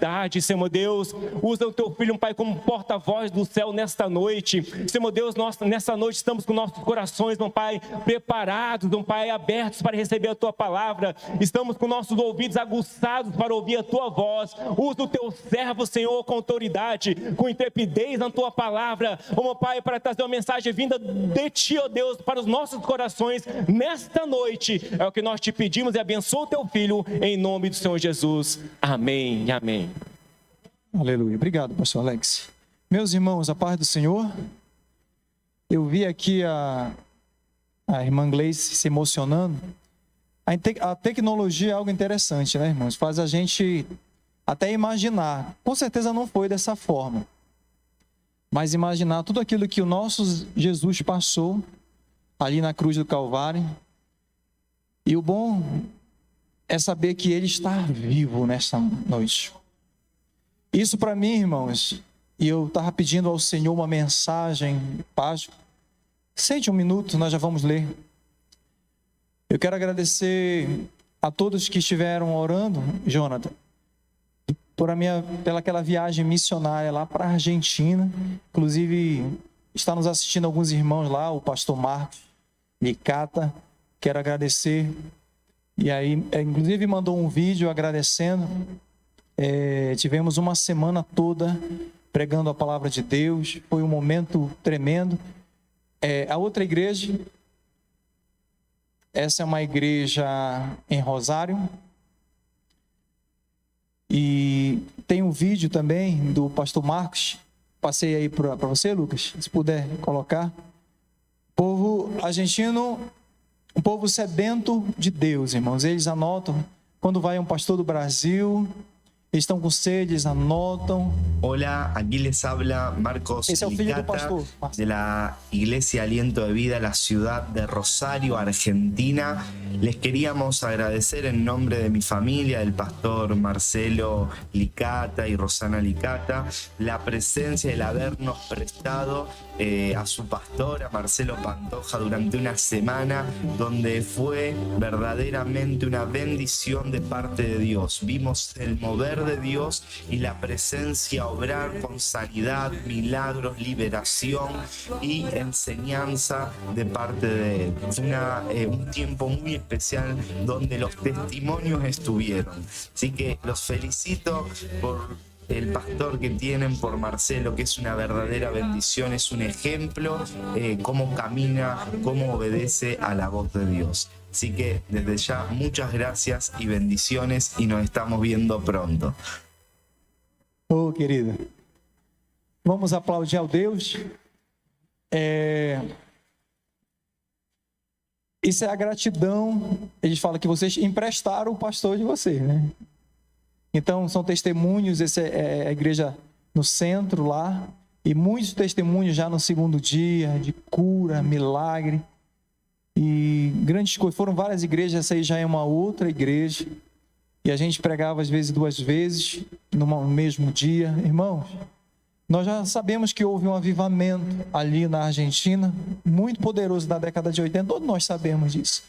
autoridade, Senhor meu Deus. Usa o teu filho, Pai, como porta-voz do céu nesta noite. Senhor meu Deus, nós nessa noite estamos com nossos corações, meu Pai, preparados, meu Pai, abertos para receber a tua palavra. Estamos com nossos ouvidos aguçados para ouvir a tua voz. Usa o teu servo, Senhor, com autoridade, com intrepidez na tua palavra, meu Pai, para trazer uma mensagem vinda de ti, ó Deus, para os nossos corações nesta noite. É o que nós te pedimos e abençoa o teu filho em nome do Senhor Jesus. Amém. Amém. Aleluia. Obrigado, pastor Alex. Meus irmãos, a paz do Senhor. Eu vi aqui a irmã Gleice se emocionando. A tecnologia é algo interessante, né, irmãos? Faz a gente até imaginar. Com certeza não foi dessa forma. Mas imaginar tudo aquilo que o nosso Jesus passou ali na cruz do Calvário. E o bom é saber que Ele está vivo nesta noite. Isso para mim, irmãos, e eu estava pedindo ao Senhor uma mensagem, Páscoa. Sente um minuto, nós já vamos ler. Eu quero agradecer a todos que estiveram orando, Jonathan, pela aquela viagem missionária lá para a Argentina. Inclusive, está nos assistindo alguns irmãos lá, o pastor Marcos Licata. Quero agradecer. E aí, inclusive, mandou um vídeo agradecendo. Tivemos uma semana toda pregando a palavra de Deus. Foi um momento tremendo. A outra igreja, essa é uma igreja em Rosário. E tem um vídeo também do pastor Marcos. Passei aí para você, Lucas, se puder colocar. Povo argentino, um povo sedento de Deus, irmãos. Eles anotam quando vai um pastor do Brasil. Estão com sede, eles anotam. Hola, aquí les habla Marcos Esse é o filho do Licata, pastor. de la Iglesia Aliento de Vida, la ciudad de Rosario, Argentina. Les queríamos agradecer en nombre de mi familia, del pastor Marcelo Licata y Rosana Licata, la presencia, el habernos prestado a su pastor, a Marcelo Pantoja, durante una semana donde fue verdaderamente una bendición de parte de Dios. Vimos el mover de Dios y la presencia obrar con sanidad, milagros, liberación y enseñanza de parte de Él. Fue un tiempo muy especial donde los testimonios estuvieron. Así que los felicito por el pastor que tienen, por Marcelo, que es una verdadera bendición, es un ejemplo, cómo camina, cómo obedece a la voz de Dios. Así que desde ya muchas gracias y bendiciones y nos estamos viendo pronto. Oh, querida, vamos aplaudir ao Deus. Isso é a gratidão. Eles falam que vocês emprestaram o pastor de vocês, né? Então, são testemunhos. Essa é a igreja no centro lá. E muitos testemunhos já no segundo dia, de cura, milagre. E grandes coisas. Foram várias igrejas, essa aí já é uma outra igreja. E a gente pregava às vezes 2 vezes, no mesmo dia. Irmãos, nós já sabemos que houve um avivamento ali na Argentina, muito poderoso na década de 80. Todos nós sabemos disso.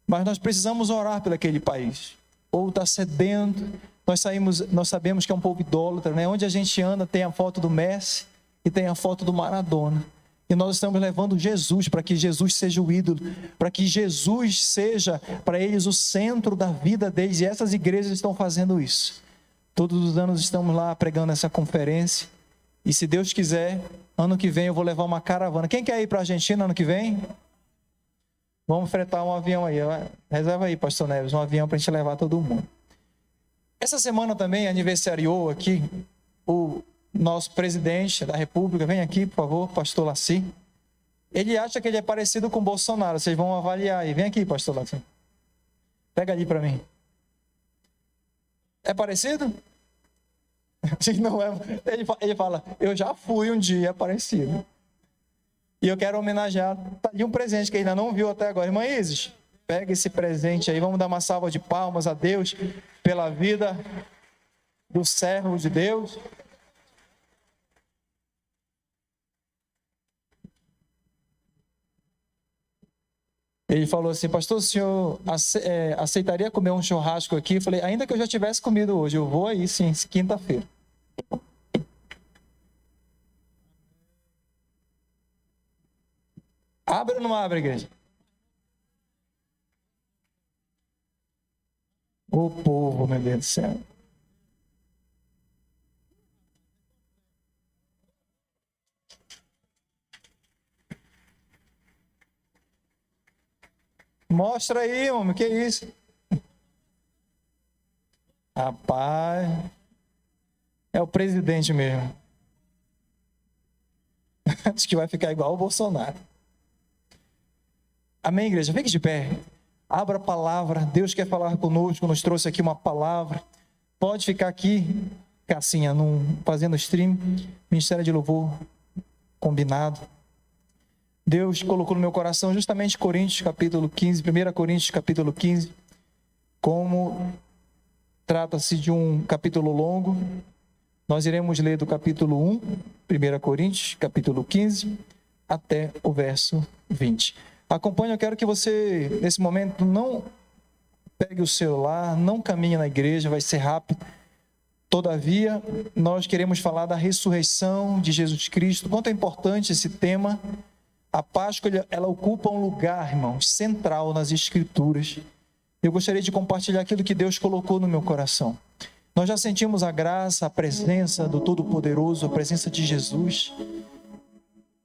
Mas nós precisamos orar por aquele país. O povo está sedento. Nós sabemos que é um povo idólatra, né? Onde a gente anda tem a foto do Messi e tem a foto do Maradona. E nós estamos levando Jesus para que Jesus seja o ídolo, para que Jesus seja para eles o centro da vida deles. E essas igrejas estão fazendo isso. Todos os anos estamos lá pregando essa conferência. E se Deus quiser, ano que vem eu vou levar uma caravana. Quem quer ir para a Argentina ano que vem? Vamos fretar um avião aí. Reserva aí, pastor Neves, um avião para a gente levar todo mundo. Essa semana também aniversariou aqui o nosso presidente da República. Vem aqui, por favor, pastor Laci. Ele acha que ele é parecido com o Bolsonaro. Vocês vão avaliar aí. Vem aqui, pastor Laci. Pega ali para mim. É parecido? Não é. Ele fala, eu já fui um dia parecido. E eu quero homenagear. Tá ali um presente que ainda não viu até agora. Irmã Isis, pega esse presente aí. Vamos dar uma salva de palmas a Deus pela vida do servo de Deus. Ele falou assim: pastor, o senhor aceitaria comer um churrasco aqui? Eu falei: ainda que eu já tivesse comido hoje, eu vou aí sim, quinta-feira. Abre ou não abre, igreja? O povo, meu Deus do céu. Mostra aí, homem, que é isso? Rapaz, é o presidente mesmo. Acho que vai ficar igual o Bolsonaro. Amém, igreja? Fique de pé. Abra a palavra. Deus quer falar conosco, nos trouxe aqui uma palavra. Pode ficar aqui, Cassinha, fazendo stream, Ministério de Louvor, combinado. Deus colocou no meu coração justamente Coríntios capítulo 15, 1 Coríntios capítulo 15, como trata-se de um capítulo longo, nós iremos ler do capítulo 1, 1 Coríntios capítulo 15, até o verso 20. Acompanhe, eu quero que você, nesse momento, não pegue o celular, não caminhe na igreja, vai ser rápido. Todavia, nós queremos falar da ressurreição de Jesus Cristo, quanto é importante esse tema. A Páscoa, ela ocupa um lugar, irmãos, central nas Escrituras. Eu gostaria de compartilhar aquilo que Deus colocou no meu coração. Nós já sentimos a graça, a presença do Todo-Poderoso, a presença de Jesus.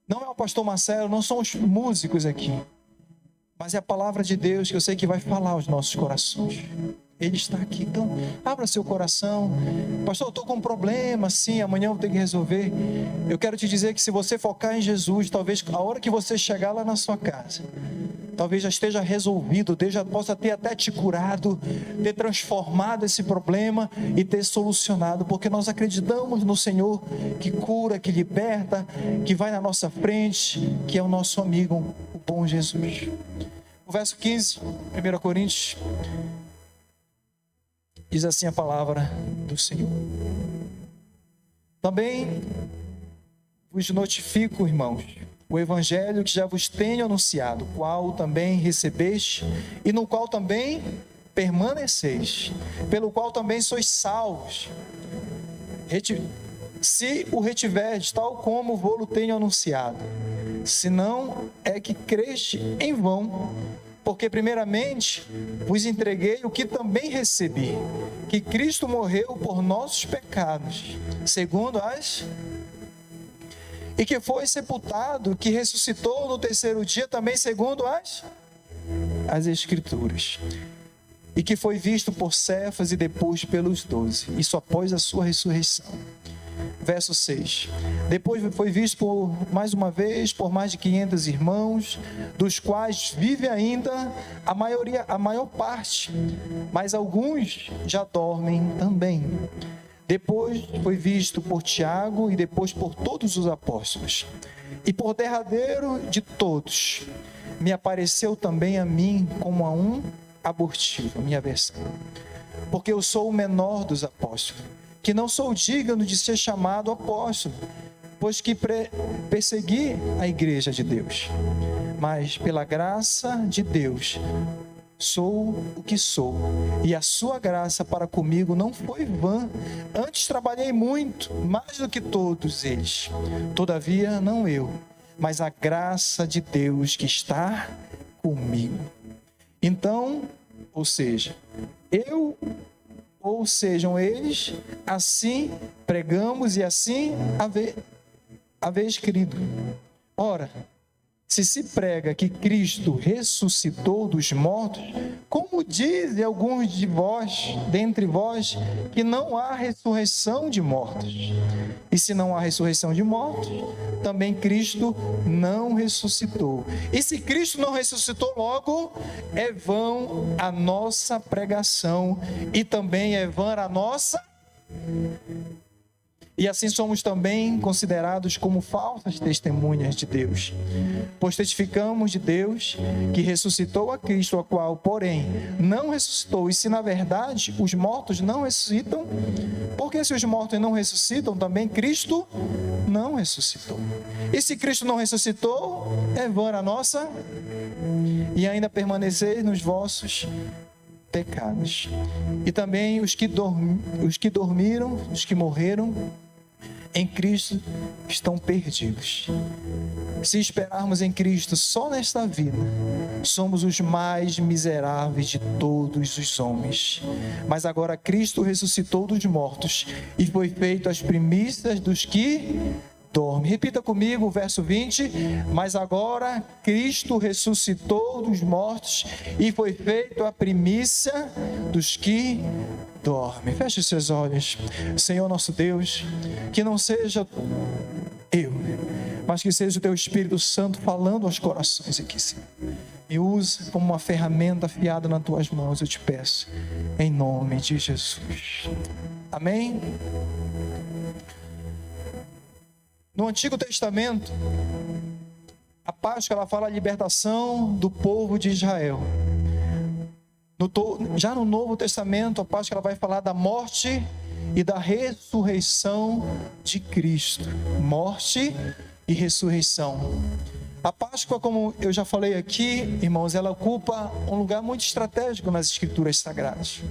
Não é o pastor Marcelo, não são os músicos aqui, mas é a palavra de Deus que eu sei que vai falar aos nossos corações. Ele está aqui, então abra seu coração. Pastor, eu estou com um problema, sim, amanhã eu vou ter que resolver. Eu quero te dizer que se você focar em Jesus, talvez a hora que você chegar lá na sua casa, talvez já esteja resolvido, Deus já possa ter até te curado, ter transformado esse problema e ter solucionado, porque nós acreditamos no Senhor que cura, que liberta, que vai na nossa frente, que é o nosso amigo, o bom Jesus. O verso 15, 1 Coríntios, diz assim a palavra do Senhor. Também vos notifico, irmãos, o evangelho que já vos tenho anunciado, qual também recebeste e no qual também permaneceis, pelo qual também sois salvos, se o retiverdes, tal como vou-lo tenho anunciado. Senão é que creste em vão. Porque primeiramente vos entreguei o que também recebi, que Cristo morreu por nossos pecados, e que foi sepultado, que ressuscitou no terceiro dia, também segundo as Escrituras, e que foi visto por Cefas e depois pelos 12, isso após a sua ressurreição. Verso 6. Depois foi visto mais uma vez por mais de 500 irmãos, dos quais vive ainda a maior parte, mas alguns já dormem também. Depois foi visto por Tiago e depois por todos os apóstolos. E por derradeiro de todos, me apareceu também a mim como a um abortivo, minha versão. Porque eu sou o menor dos apóstolos, que não sou digno de ser chamado apóstolo, pois que persegui a igreja de Deus. Mas pela graça de Deus, sou o que sou, e a sua graça para comigo não foi vã. Antes trabalhei muito, mais do que todos eles. Todavia, não eu, mas a graça de Deus que está comigo. Então, ou seja, eu ou sejam eles, assim pregamos e assim haver escrito. Ora, se prega que Cristo ressuscitou dos mortos, como dizem alguns de vós, dentre vós, que não há ressurreição de mortos. E se não há ressurreição de mortos, também Cristo não ressuscitou. E se Cristo não ressuscitou, logo é vão a nossa pregação e também é vã a nossa. E assim somos também considerados como falsas testemunhas de Deus. Pois testificamos de Deus que ressuscitou a Cristo, a qual, porém, não ressuscitou. E se, na verdade, os mortos não ressuscitam, porque se os mortos não ressuscitam, também Cristo não ressuscitou. E se Cristo não ressuscitou, é vã a nossa e ainda permaneceis nos vossos pecados. E também os que dormiram, os que morreram em Cristo estão perdidos. Se esperarmos em Cristo só nesta vida, somos os mais miseráveis de todos os homens. Mas agora Cristo ressuscitou dos mortos e foi feito as primícias dos que dormem. Repita comigo o verso 20. Mas agora Cristo ressuscitou dos mortos e foi feito a primícia dos que dormem. Feche os seus olhos. Senhor nosso Deus, que não seja eu, mas que seja o Teu Espírito Santo falando aos corações aqui, Senhor. Me use como uma ferramenta afiada nas Tuas mãos, eu te peço, em nome de Jesus. Amém? No Antigo Testamento, a Páscoa ela fala a libertação do povo de Israel. Já no Novo Testamento, a Páscoa ela vai falar da morte e da ressurreição de Cristo. Morte e ressurreição. A Páscoa, como eu já falei aqui, irmãos, ela ocupa um lugar muito estratégico nas Escrituras Sagradas.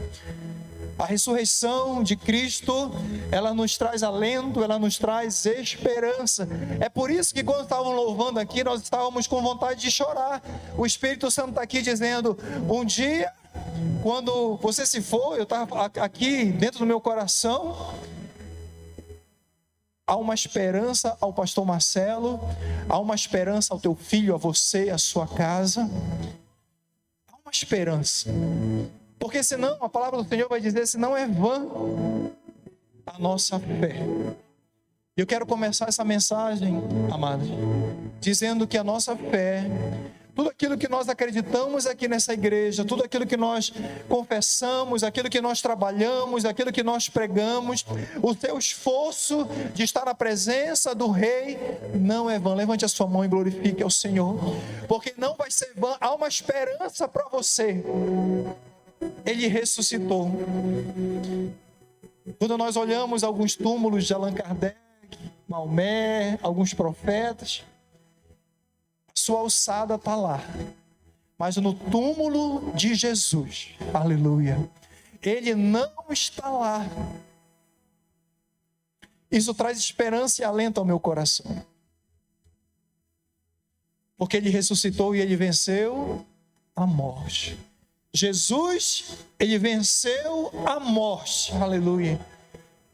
A ressurreição de Cristo, ela nos traz alento, ela nos traz esperança. É por isso que quando estavam louvando aqui, nós estávamos com vontade de chorar. O Espírito Santo está aqui dizendo, um dia, quando você se for, eu estava aqui dentro do meu coração, há uma esperança ao pastor Marcelo, há uma esperança ao teu filho, a você, à sua casa. Há uma esperança. Porque senão, a palavra do Senhor vai dizer, senão é vã a nossa fé. Eu quero começar essa mensagem, amados, dizendo que a nossa fé, tudo aquilo que nós acreditamos aqui nessa igreja, tudo aquilo que nós confessamos, aquilo que nós trabalhamos, aquilo que nós pregamos, o seu esforço de estar na presença do Rei não é vã. Levante a sua mão e glorifique ao Senhor, porque não vai ser vã. Há uma esperança para você. Ele ressuscitou. Quando nós olhamos alguns túmulos de Allan Kardec, Maomé, alguns profetas, sua alçada está lá. Mas no túmulo de Jesus, aleluia, ele não está lá. Isso traz esperança e alento ao meu coração. Porque ele ressuscitou e ele venceu a morte. Jesus, ele venceu a morte, aleluia.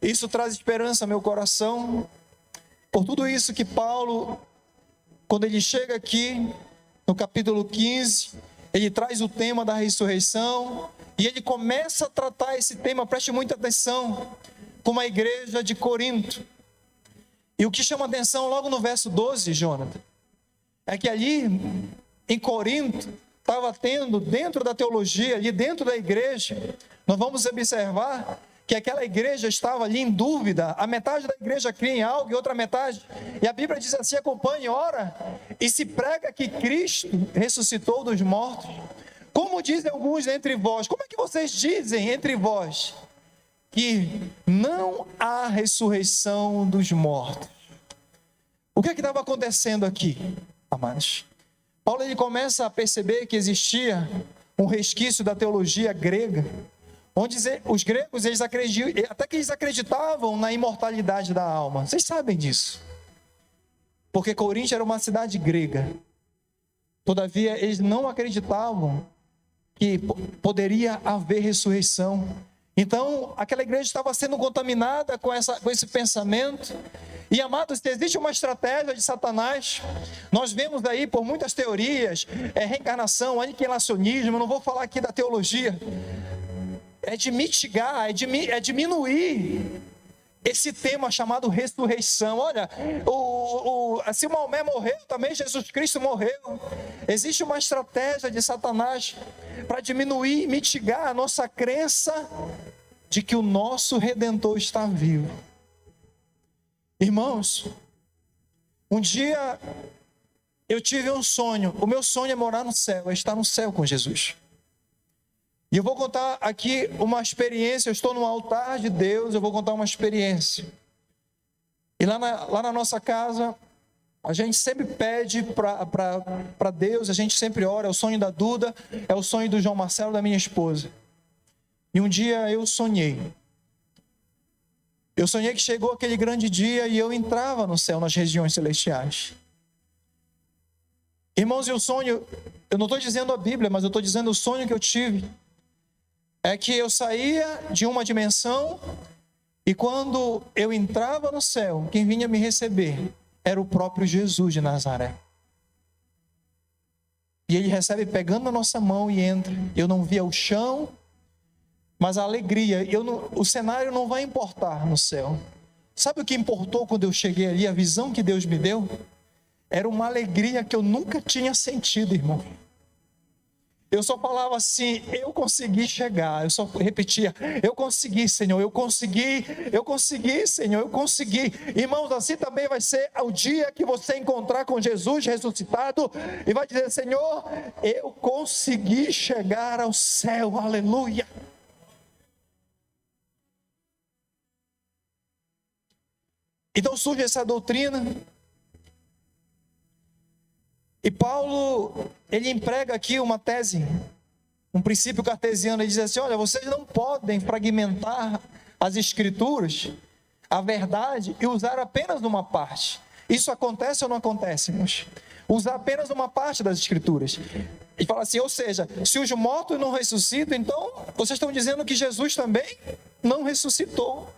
Isso traz esperança ao meu coração. Por tudo isso que Paulo, quando ele chega aqui, no capítulo 15, ele traz o tema da ressurreição, e ele começa a tratar esse tema, preste muita atenção, como a igreja de Corinto. E o que chama atenção logo no verso 12, Jonathan, é que ali, em Corinto, estava tendo, dentro da teologia, ali dentro da igreja, nós vamos observar que aquela igreja estava ali em dúvida. A metade da igreja cria em algo e outra metade. E a Bíblia diz assim, acompanhe, ora, e se prega que Cristo ressuscitou dos mortos. Como dizem alguns entre vós, como é que vocês dizem entre vós que não há ressurreição dos mortos? O que é que estava acontecendo aqui, amados? Paulo ele começa a perceber que existia um resquício da teologia grega, onde os gregos, até que eles acreditavam na imortalidade da alma. Vocês sabem disso. Porque Corinto era uma cidade grega. Todavia, eles não acreditavam que poderia haver ressurreição. Então, aquela igreja estava sendo contaminada com esse pensamento. E, amados, existe uma estratégia de Satanás. Nós vemos aí por muitas teorias, reencarnação, aniquilacionismo, não vou falar aqui da teologia. É de mitigar, é diminuir esse tema chamado ressurreição. Olha, se Maomé morreu, também Jesus Cristo morreu. Existe uma estratégia de Satanás para diminuir, mitigar a nossa crença de que o nosso Redentor está vivo. Irmãos, um dia eu tive um sonho. O meu sonho é morar no céu, é estar no céu com Jesus. E eu vou contar aqui uma experiência. Eu estou no altar de Deus, eu vou contar uma experiência. E lá na nossa casa, A gente sempre pede para Deus, a gente sempre ora. É o sonho da Duda, é o sonho do João Marcelo, da minha esposa. E um dia eu sonhei. Eu sonhei que chegou aquele grande dia e eu entrava no céu, nas regiões celestiais. Irmãos, e o sonho, eu não estou dizendo a Bíblia, mas eu estou dizendo o sonho que eu tive. É que eu saía de uma dimensão e quando eu entrava no céu, quem vinha me receber era o próprio Jesus de Nazaré. E ele recebe pegando a nossa mão e entra. Eu não via o chão, mas a alegria. O cenário não vai importar no céu. Sabe o que importou quando eu cheguei ali? A visão que Deus me deu? Era uma alegria que eu nunca tinha sentido, irmão. Eu só falava assim, eu consegui chegar. Eu só repetia, eu consegui, Senhor, eu consegui, Senhor, eu consegui. Irmãos, assim também vai ser o dia que você encontrar com Jesus ressuscitado e vai dizer, Senhor, eu consegui chegar ao céu, aleluia. Então surge essa doutrina. E Paulo, ele emprega aqui uma tese, um princípio cartesiano. Ele diz assim, olha, vocês não podem fragmentar as escrituras, a verdade, e usar apenas uma parte. Isso acontece ou não acontece, irmãos? Usar apenas uma parte das escrituras. Ele fala assim, ou seja, se os mortos não ressuscitam, então vocês estão dizendo que Jesus também não ressuscitou.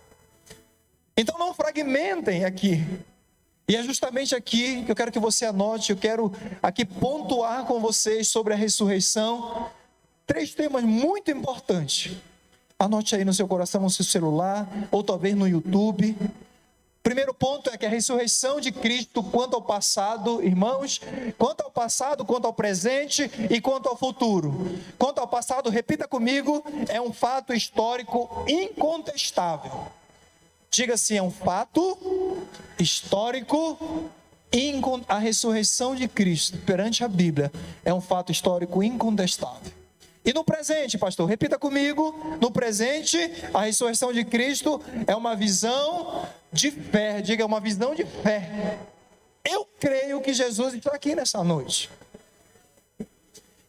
Então não fragmentem aqui. E é justamente aqui que eu quero que você anote, eu quero aqui pontuar com vocês sobre a ressurreição. 3 temas muito importantes. Anote aí no seu coração, no seu celular, ou talvez no YouTube. Primeiro ponto é que a ressurreição de Cristo quanto ao passado, irmãos, quanto ao passado, quanto ao presente e quanto ao futuro. Quanto ao passado, repita comigo, é um fato histórico incontestável. Diga assim, é um fato histórico, a ressurreição de Cristo perante a Bíblia é um fato histórico incontestável. E no presente, pastor, repita comigo, no presente, a ressurreição de Cristo é uma visão de fé, diga, é uma visão de fé. Eu creio que Jesus está aqui nessa noite.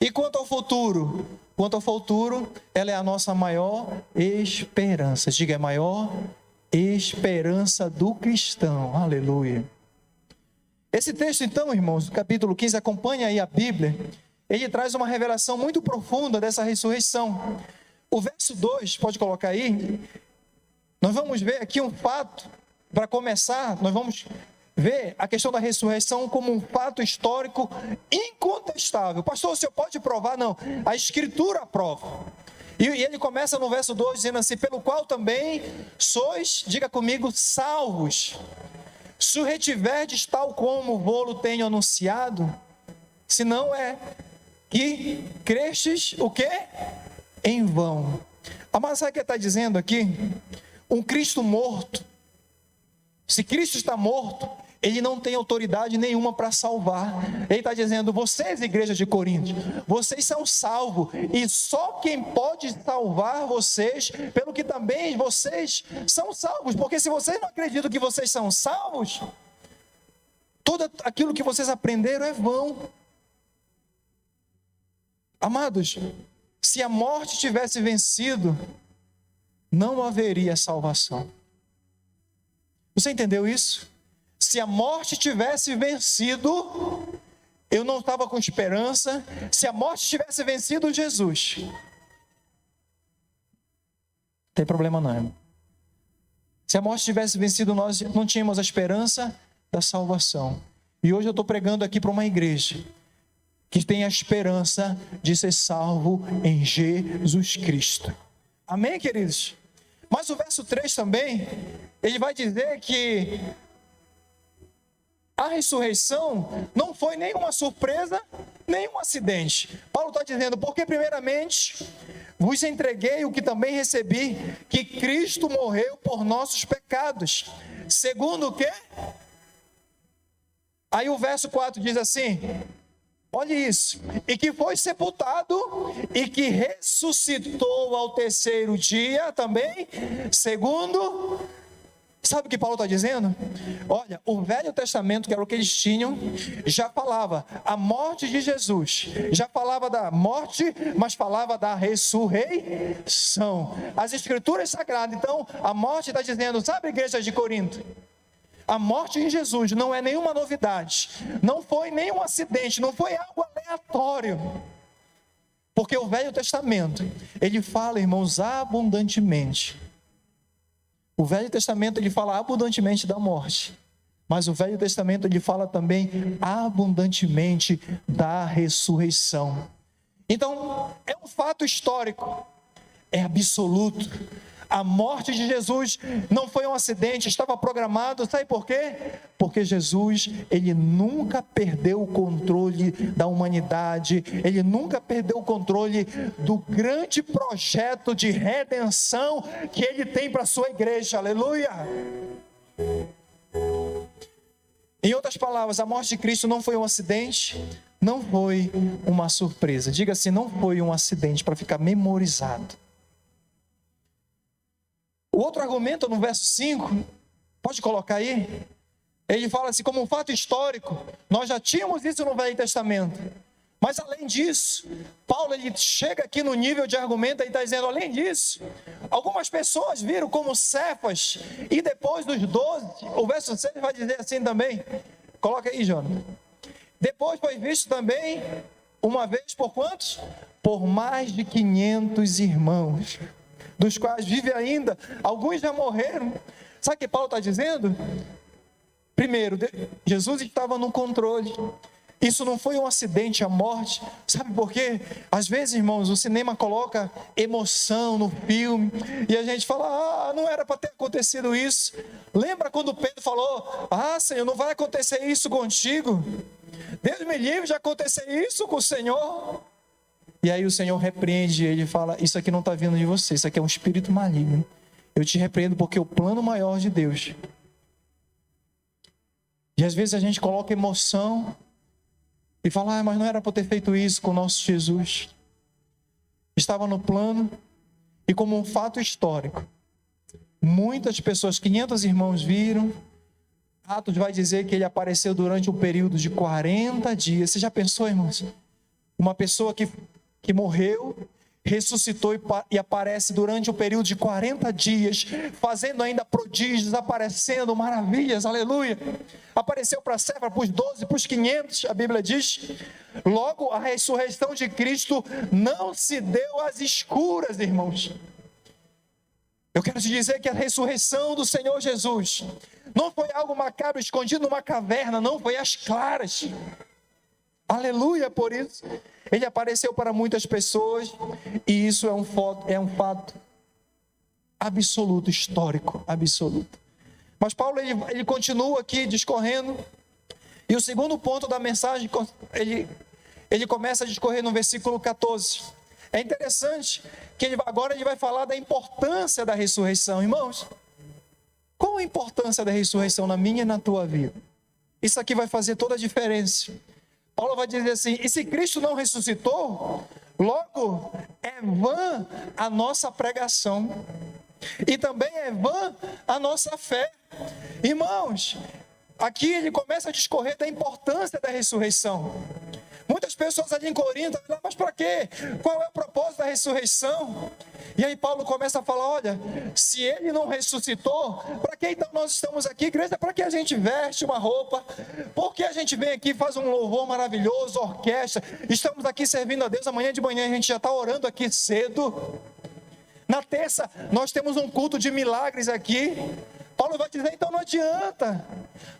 E quanto ao futuro? Quanto ao futuro, ela é a nossa maior esperança, diga, é maior esperança do cristão, aleluia. Esse texto então, irmãos, capítulo 15, acompanha aí a Bíblia, ele traz uma revelação muito profunda dessa ressurreição. O verso 2, pode colocar aí, nós vamos ver aqui um fato, para começar, nós vamos ver a questão da ressurreição como um fato histórico incontestável. Pastor, o senhor pode provar? Não, a Escritura prova. E ele começa no verso 2 dizendo assim, pelo qual também sois, diga comigo, salvos. Se o retiverdes tal como vou-lo tenho anunciado, se não é que crestes o quê? Em vão. Mas sabe o que está dizendo aqui? Um Cristo morto. Se Cristo está morto, ele não tem autoridade nenhuma para salvar. Ele está dizendo, vocês, igreja de Corinto, vocês são salvos, e só quem pode salvar vocês, pelo que também vocês são salvos, porque se vocês não acreditam que vocês são salvos, tudo aquilo que vocês aprenderam é vão. Amados, se a morte tivesse vencido, não haveria salvação. Você entendeu isso? Se a morte tivesse vencido, eu não estava com esperança. Se a morte tivesse vencido Jesus, não tem problema não, irmão. Se a morte tivesse vencido, nós não tínhamos a esperança da salvação. E hoje eu estou pregando aqui para uma igreja que tem a esperança de ser salvo em Jesus Cristo. Amém, queridos? Mas o verso 3 também, ele vai dizer que a ressurreição não foi nenhuma surpresa, nem um acidente. Paulo está dizendo, porque primeiramente vos entreguei o que também recebi, que Cristo morreu por nossos pecados. Segundo o quê? Aí o verso 4 diz assim, olha isso, e que foi sepultado e que ressuscitou ao terceiro dia também, segundo Sabe o que Paulo está dizendo? Olha, o Velho Testamento, que era o que eles tinham, já falava a morte de Jesus, já falava da morte, mas falava da ressurreição. As Escrituras Sagradas, então, a morte está dizendo, sabe, igreja de Corinto? A morte em Jesus não é nenhuma novidade, não foi nenhum acidente, não foi algo aleatório. Porque o Velho Testamento, ele fala, irmãos, abundantemente. O Velho Testamento, ele fala abundantemente da morte. Mas o Velho Testamento, ele fala também abundantemente da ressurreição. Então, é um fato histórico, é absoluto. A morte de Jesus não foi um acidente, estava programado, sabe por quê? Porque Jesus, ele nunca perdeu o controle da humanidade, ele nunca perdeu o controle do grande projeto de redenção que ele tem para a sua igreja, aleluia! Em outras palavras, a morte de Cristo não foi um acidente, não foi uma surpresa. Diga assim, não foi um acidente para ficar memorizado. O outro argumento no verso 5, pode colocar aí? Ele fala assim, como um fato histórico, nós já tínhamos isso no Velho Testamento. Mas além disso, Paulo ele chega aqui no nível de argumento e está dizendo, além disso, algumas pessoas viram como Cefas, e depois dos 12, o verso 6 vai dizer assim também, coloca aí, Jonathan. Depois foi visto também, uma vez por quantos? Por mais de 500 irmãos, dos quais vive ainda, alguns já morreram. Sabe o que Paulo está dizendo? Primeiro, Jesus estava no controle. Isso não foi um acidente, a morte. Sabe por quê? Às vezes, irmãos, o cinema coloca emoção no filme e a gente fala, não era para ter acontecido isso. Lembra quando Pedro falou, Senhor, não vai acontecer isso contigo? Deus me livre de acontecer isso com o Senhor. E aí o Senhor repreende ele e fala, isso aqui não está vindo de você, isso aqui é um espírito maligno. Eu te repreendo porque é o plano maior de Deus. E às vezes a gente coloca emoção e fala, mas não era para ter feito isso com o nosso Jesus. Estava no plano e como um fato histórico. Muitas pessoas, 500 irmãos viram. Atos vai dizer que ele apareceu durante um período de 40 dias. Você já pensou, irmãos? Uma pessoa que morreu, ressuscitou e aparece durante um período de 40 dias, fazendo ainda prodígios, aparecendo maravilhas, aleluia. Apareceu para Cefas, para os 12, para os 500, a Bíblia diz. Logo, a ressurreição de Cristo não se deu às escuras, irmãos. Eu quero te dizer que a ressurreição do Senhor Jesus não foi algo macabro, escondido numa caverna, não, foi às claras. Aleluia por isso. Ele apareceu para muitas pessoas e isso é um fato absoluto, histórico, absoluto. Mas Paulo ele continua aqui discorrendo e o segundo ponto da mensagem ele começa a discorrer no versículo 14. É interessante que agora ele vai falar da importância da ressurreição, irmãos. Qual a importância da ressurreição na minha e na tua vida? Isso aqui vai fazer toda a diferença. Paulo vai dizer assim, e se Cristo não ressuscitou, logo é vã a nossa pregação, e também é vã a nossa fé. Irmãos, aqui ele começa a discorrer da importância da ressurreição. Muitas pessoas ali em Corinto, mas para quê? Qual é o propósito da ressurreição? E aí Paulo começa a falar, olha, se ele não ressuscitou, para que então nós estamos aqui, igreja? Para que a gente veste uma roupa? Por que a gente vem aqui, faz um louvor maravilhoso, orquestra? Estamos aqui servindo a Deus, amanhã de manhã a gente já está orando aqui cedo. Na terça, nós temos um culto de milagres aqui. Paulo vai dizer, então não adianta.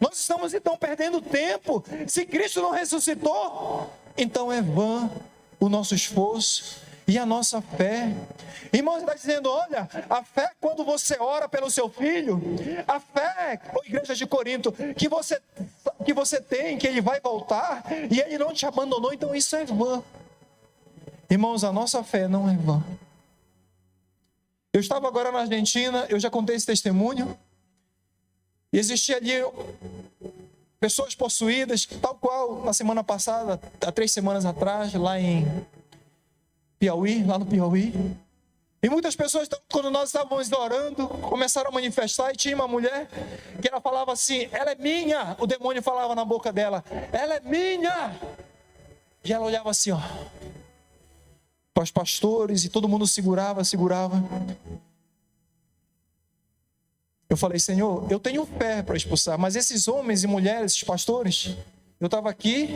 Nós estamos então perdendo tempo. Se Cristo não ressuscitou, então é vã o nosso esforço e a nossa fé. Irmãos, ele está dizendo, olha, a fé quando você ora pelo seu filho, a fé, igreja de Corinto, que você tem, que ele vai voltar e ele não te abandonou, então isso é vã. Irmãos, a nossa fé não é vã. Eu estava agora na Argentina, eu já contei esse testemunho. E existia ali pessoas possuídas, tal qual na semana passada, há 3 semanas atrás, lá no Piauí. E muitas pessoas, quando nós estávamos orando, começaram a manifestar, e tinha uma mulher que ela falava assim: ela é minha. O demônio falava na boca dela: ela é minha. E ela olhava assim, ó, para os pastores, e todo mundo segurava. Eu falei: Senhor, eu tenho fé para expulsar, mas esses homens e mulheres, esses pastores, eu estava aqui,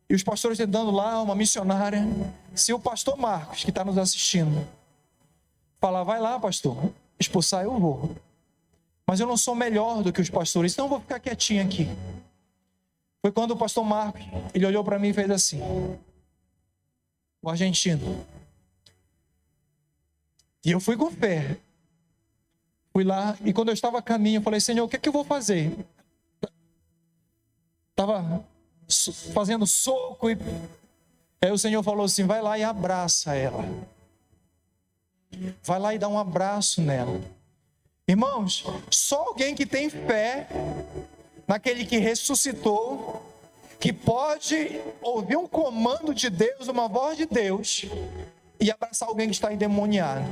e os pastores tentando lá, uma missionária. Se o pastor Marcos, que está nos assistindo, falar: vai lá, pastor, expulsar, eu vou. Mas eu não sou melhor do que os pastores, então eu vou ficar quietinho aqui. Foi quando o pastor Marcos, ele olhou para mim e fez assim, o argentino. E eu fui com fé. Fui lá, e quando eu estava a caminho, eu falei: Senhor, o que é que eu vou fazer? Estava fazendo soco, e aí o Senhor falou assim: vai lá e abraça ela. Vai lá e dá um abraço nela. Irmãos, só alguém que tem fé naquele que ressuscitou, que pode ouvir um comando de Deus, uma voz de Deus, e abraçar alguém que está endemoniado.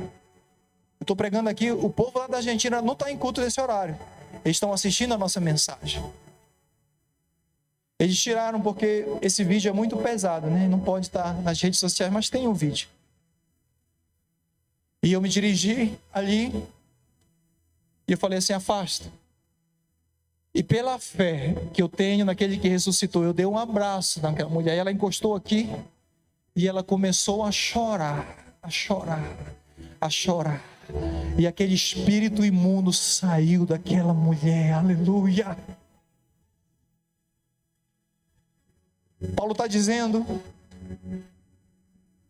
Eu estou pregando aqui, o povo lá da Argentina não está em culto nesse horário. Eles estão assistindo a nossa mensagem. Eles tiraram porque esse vídeo é muito pesado, né? Não pode estar nas redes sociais, mas tem o vídeo. E eu me dirigi ali e eu falei assim: afasta. E pela fé que eu tenho naquele que ressuscitou, eu dei um abraço naquela mulher. E ela encostou aqui e ela começou a chorar. E aquele espírito imundo saiu daquela mulher. Aleluia. Paulo está dizendo: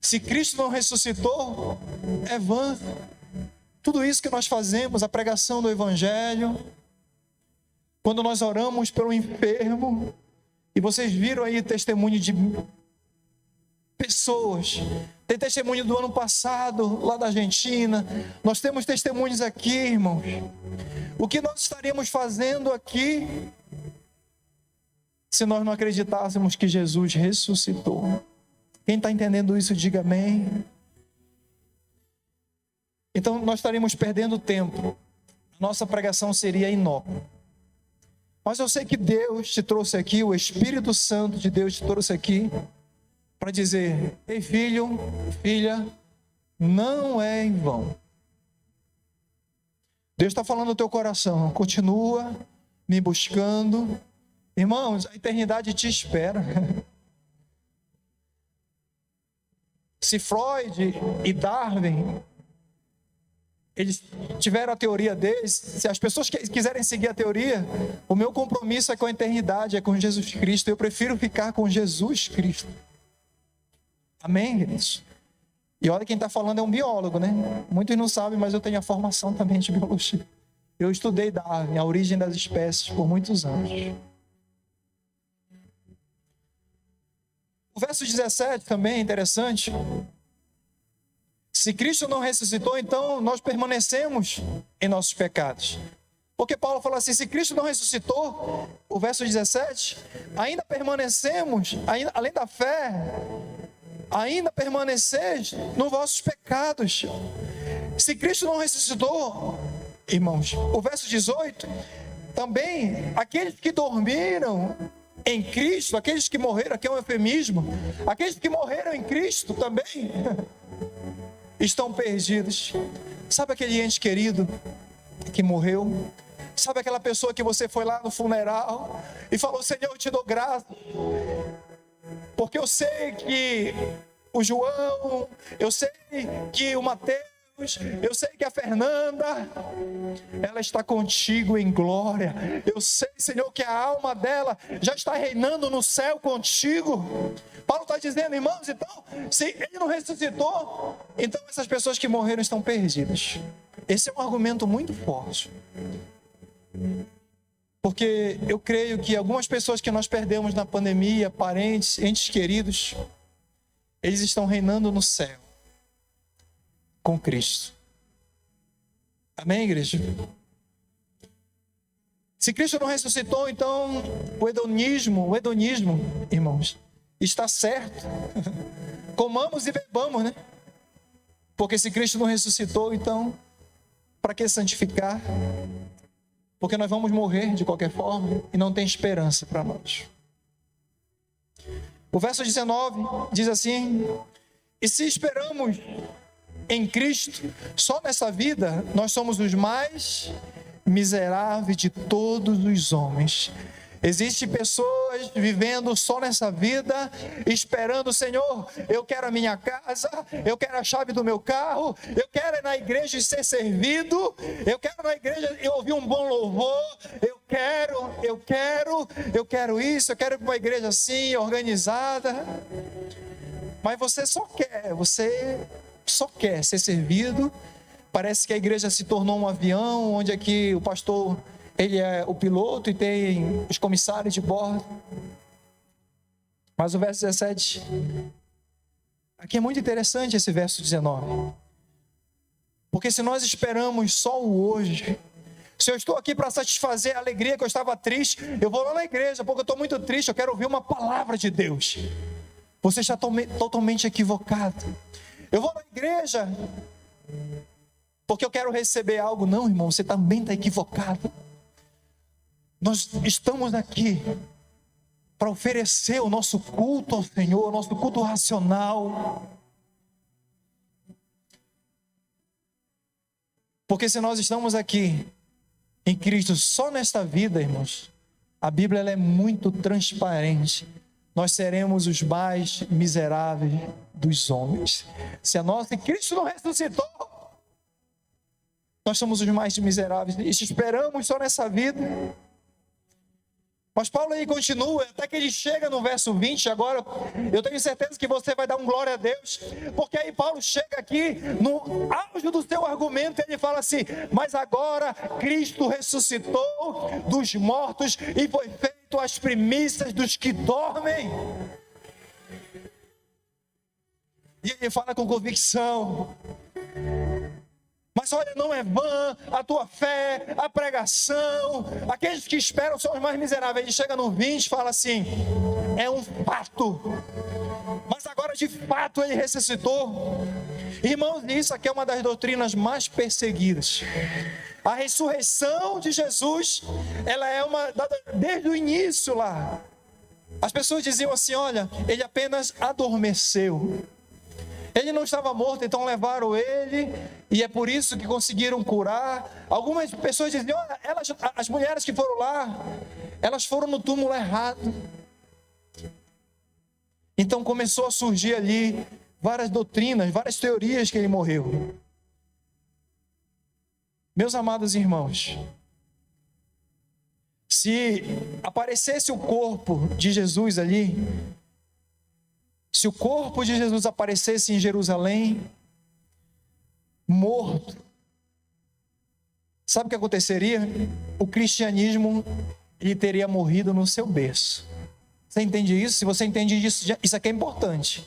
se Cristo não ressuscitou, é vã. Tudo isso que nós fazemos, a pregação do Evangelho, quando nós oramos pelo enfermo, e vocês viram aí testemunho de pessoas, tem testemunho do ano passado, lá da Argentina, nós temos testemunhos aqui, irmãos. O que nós estaríamos fazendo aqui, se nós não acreditássemos que Jesus ressuscitou? Quem está entendendo isso, diga amém. Então nós estaríamos perdendo tempo, nossa pregação seria inócua. Mas eu sei que Deus te trouxe aqui, o Espírito Santo de Deus te trouxe aqui, para dizer: ei, filho, filha, não é em vão. Deus está falando no teu coração: continua me buscando. Irmãos, a eternidade te espera. Se Freud e Darwin, eles tiveram a teoria deles, se as pessoas quiserem seguir a teoria, o meu compromisso é com a eternidade, é com Jesus Cristo. Eu prefiro ficar com Jesus Cristo. Amém, queridos? E olha, quem está falando é um biólogo, né? Muitos não sabem, mas eu tenho a formação também de biologia. Eu estudei Darwin, a origem das espécies, por muitos anos. O verso 17 também é interessante. Se Cristo não ressuscitou, então nós permanecemos em nossos pecados. Porque Paulo fala assim: se Cristo não ressuscitou, o verso 17, ainda permanecemos, além da fé, ainda permaneceis nos vossos pecados. Se Cristo não ressuscitou, irmãos, o verso 18, também aqueles que dormiram em Cristo, aqueles que morreram, aqui é um eufemismo, aqueles que morreram em Cristo também estão perdidos. Sabe aquele ente querido que morreu? Sabe aquela pessoa que você foi lá no funeral e falou: Senhor, eu te dou graça, porque eu sei que o João, eu sei que o Mateus, eu sei que a Fernanda, ela está contigo em glória. Eu sei, Senhor, que a alma dela já está reinando no céu contigo. Paulo está dizendo: irmãos, então, se ele não ressuscitou, então essas pessoas que morreram estão perdidas. Esse é um argumento muito forte. Porque eu creio que algumas pessoas que nós perdemos na pandemia, parentes, entes queridos, eles estão reinando no céu com Cristo. Amém, igreja? Se Cristo não ressuscitou, então o hedonismo, irmãos, está certo. Comamos e bebamos, né? Porque se Cristo não ressuscitou, então, para que santificar? Porque nós vamos morrer de qualquer forma e não tem esperança para nós. O verso 19 diz assim: e se esperamos em Cristo só nessa vida, nós somos os mais miseráveis de todos os homens. Existem pessoas vivendo só nessa vida, esperando: Senhor, eu quero a minha casa, eu quero a chave do meu carro, eu quero ir na igreja e ser servido, eu quero na igreja e ouvir um bom louvor, eu quero isso, eu quero ir para uma igreja assim, organizada. Mas você só quer ser servido. Parece que a igreja se tornou um avião, onde aqui o pastor, ele é o piloto e tem os comissários de bordo. Mas o verso 17, aqui é muito interessante esse verso 19. Porque se nós esperamos só o hoje, se eu estou aqui para satisfazer a alegria que eu estava triste, eu vou lá na igreja porque eu estou muito triste, eu quero ouvir uma palavra de Deus. Você está totalmente equivocado. Eu vou na igreja porque eu quero receber algo. Não, irmão, você também está equivocado. Nós estamos aqui para oferecer o nosso culto ao Senhor, o nosso culto racional. Porque se nós estamos aqui em Cristo só nesta vida, irmãos, a Bíblia ela é muito transparente. Nós seremos os mais miseráveis dos homens. Se Cristo não ressuscitou, nós somos os mais miseráveis. E esperamos só nessa vida. Mas Paulo aí continua, até que ele chega no verso 20, agora eu tenho certeza que você vai dar um glória a Deus, porque aí Paulo chega aqui no auge do seu argumento, ele fala assim: mas agora Cristo ressuscitou dos mortos e foi feito as primícias dos que dormem. E ele fala com convicção: mas olha, não é vã a tua fé, a pregação, aqueles que esperam são os mais miseráveis. Ele chega no 20 e fala assim: é um fato, mas agora de fato ele ressuscitou. Irmãos, isso aqui é uma das doutrinas mais perseguidas. A ressurreição de Jesus, ela é desde o início lá. As pessoas diziam assim: olha, ele apenas adormeceu. Ele não estava morto, então levaram ele, e é por isso que conseguiram curar. Algumas pessoas diziam: olha, as mulheres que foram lá, elas foram no túmulo errado. Então começou a surgir ali várias doutrinas, várias teorias que ele morreu. Meus amados irmãos, se aparecesse o corpo de Jesus ali, se o corpo de Jesus aparecesse em Jerusalém, morto, sabe o que aconteceria? O cristianismo, ele teria morrido no seu berço. Você entende isso? Se você entende isso, isso aqui é importante.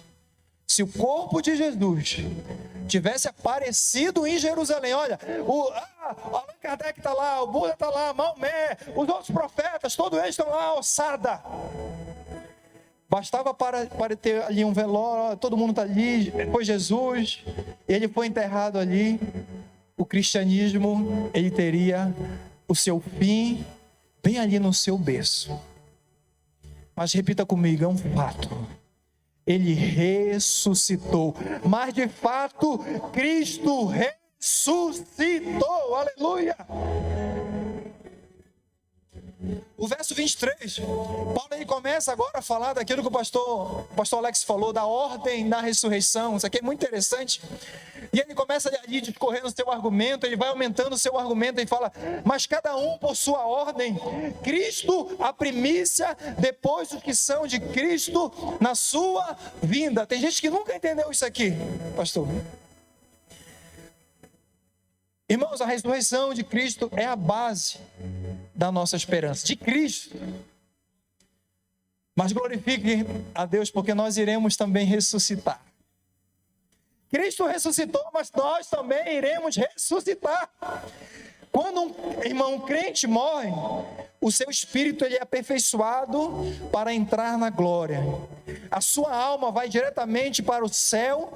Se o corpo de Jesus tivesse aparecido em Jerusalém, olha, Allan Kardec está lá, o Buda está lá, Maomé, os outros profetas, todos eles estão lá, ossada. Bastava para ter ali um velório, todo mundo está ali, foi Jesus, ele foi enterrado ali. O cristianismo, ele teria o seu fim bem ali no seu berço. Mas repita comigo, é um fato. Ele ressuscitou. Mas de fato, Cristo ressuscitou. Aleluia! O verso 23, Paulo ele começa agora a falar daquilo que o pastor Alex falou, da ordem da ressurreição. Isso aqui é muito interessante. E ele começa ali discorrendo o seu argumento, ele vai aumentando o seu argumento e fala: mas cada um por sua ordem, Cristo a primícia, depois os que são de Cristo na sua vinda. Tem gente que nunca entendeu isso aqui, pastor. Irmãos, a ressurreição de Cristo é a base da nossa esperança, de Cristo. Mas glorifique a Deus, porque nós iremos também ressuscitar. Cristo ressuscitou, mas nós também iremos ressuscitar. Quando um crente morre, o seu espírito ele é aperfeiçoado para entrar na glória. A sua alma vai diretamente para o céu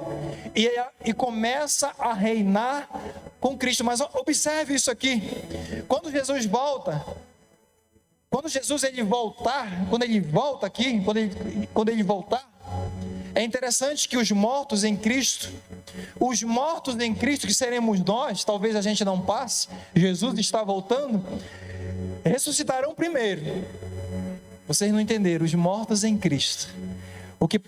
e começa a reinar com Cristo. Mas observe isso aqui. Quando Jesus volta, quando ele volta aqui, quando ele voltar, é interessante que os mortos em Cristo, que seremos nós, talvez a gente não passe, Jesus está voltando, ressuscitarão primeiro. Vocês não entenderam, os mortos em Cristo. O que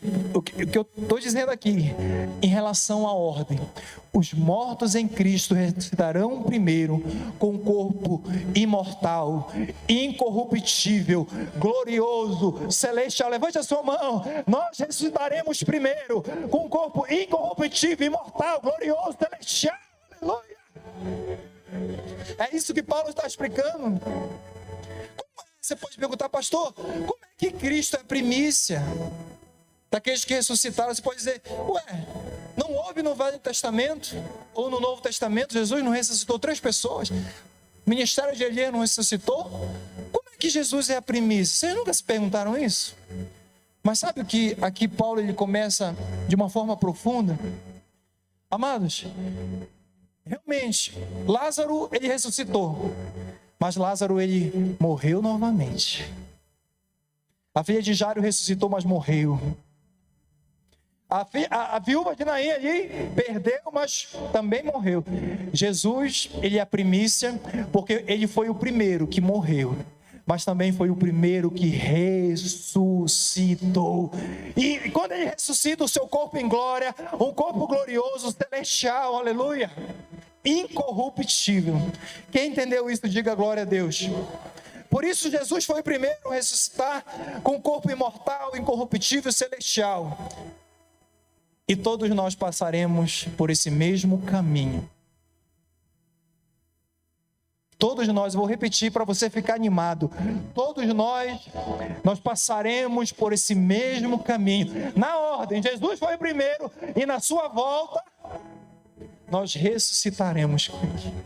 eu estou dizendo aqui, em relação à ordem, os mortos em Cristo ressuscitarão primeiro com um corpo imortal, incorruptível, glorioso, celestial. Levante a sua mão. Nós ressuscitaremos primeiro com um corpo incorruptível, imortal, glorioso, celestial. Aleluia. É isso que Paulo está explicando. Você pode perguntar, pastor, como é que Cristo é primícia daqueles que ressuscitaram? Você pode dizer, não houve no Velho Testamento ou no Novo Testamento, Jesus não ressuscitou 3 pessoas? O ministério de Elias não ressuscitou? Como é que Jesus é a primícia? Vocês nunca se perguntaram isso? Mas sabe o que aqui Paulo ele começa de uma forma profunda? Amados, realmente, Lázaro ele ressuscitou, mas Lázaro ele morreu novamente. A filha de Jairo ressuscitou, mas morreu. A viúva de Naim ali perdeu, mas também morreu. Jesus, ele é a primícia, porque ele foi o primeiro que morreu, mas também foi o primeiro que ressuscitou. E quando ele ressuscita, o seu corpo em glória, um corpo glorioso, celestial, aleluia, incorruptível. Quem entendeu isso, diga glória a Deus. Por isso Jesus foi o primeiro a ressuscitar com um corpo imortal, incorruptível, celestial. E todos nós passaremos por esse mesmo caminho. Todos nós, vou repetir para você ficar animado. Todos nós passaremos por esse mesmo caminho. Na ordem, Jesus foi o primeiro e na sua volta, nós ressuscitaremos com ele.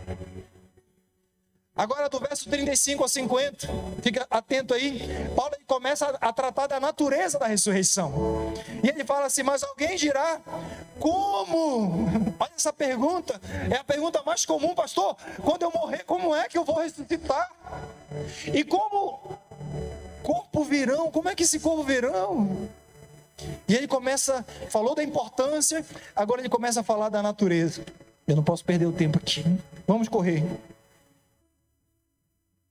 Agora do verso 35 a 50, fica atento aí, Paulo começa a tratar da natureza da ressurreição. E ele fala assim, mas alguém dirá, como? Olha essa pergunta, é a pergunta mais comum, pastor, quando eu morrer, como é que eu vou ressuscitar? E como corpo virão, como é que esse corpo virão? E ele falou da importância, agora ele começa a falar da natureza. Eu não posso perder o tempo aqui, vamos correr.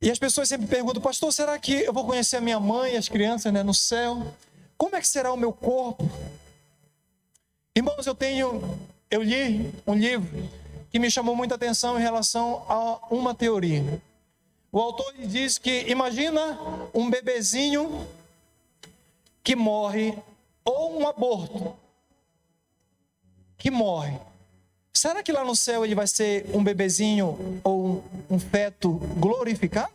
E as pessoas sempre perguntam, pastor, será que eu vou conhecer a minha mãe e as crianças, no céu? Como é que será o meu corpo? Irmãos, eu li um livro que me chamou muita atenção em relação a uma teoria. O autor diz que, imagina um bebezinho que morre, ou um aborto, que morre. Será que lá no céu ele vai ser um bebezinho ou um feto glorificado?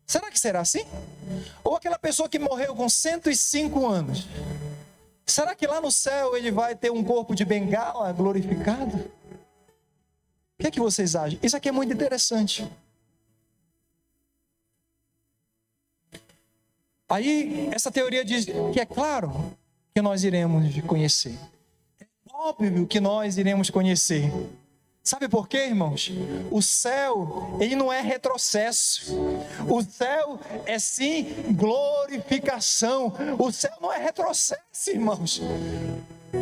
Será que será assim? Ou aquela pessoa que morreu com 105 anos? Será que lá no céu ele vai ter um corpo de bengala glorificado? O que é que vocês acham? Isso aqui é muito interessante. Aí, essa teoria diz que é claro que nós iremos conhecer. Óbvio que nós iremos conhecer. Sabe por quê, irmãos? O céu, ele não é retrocesso. O céu é sim glorificação. O céu não é retrocesso, irmãos.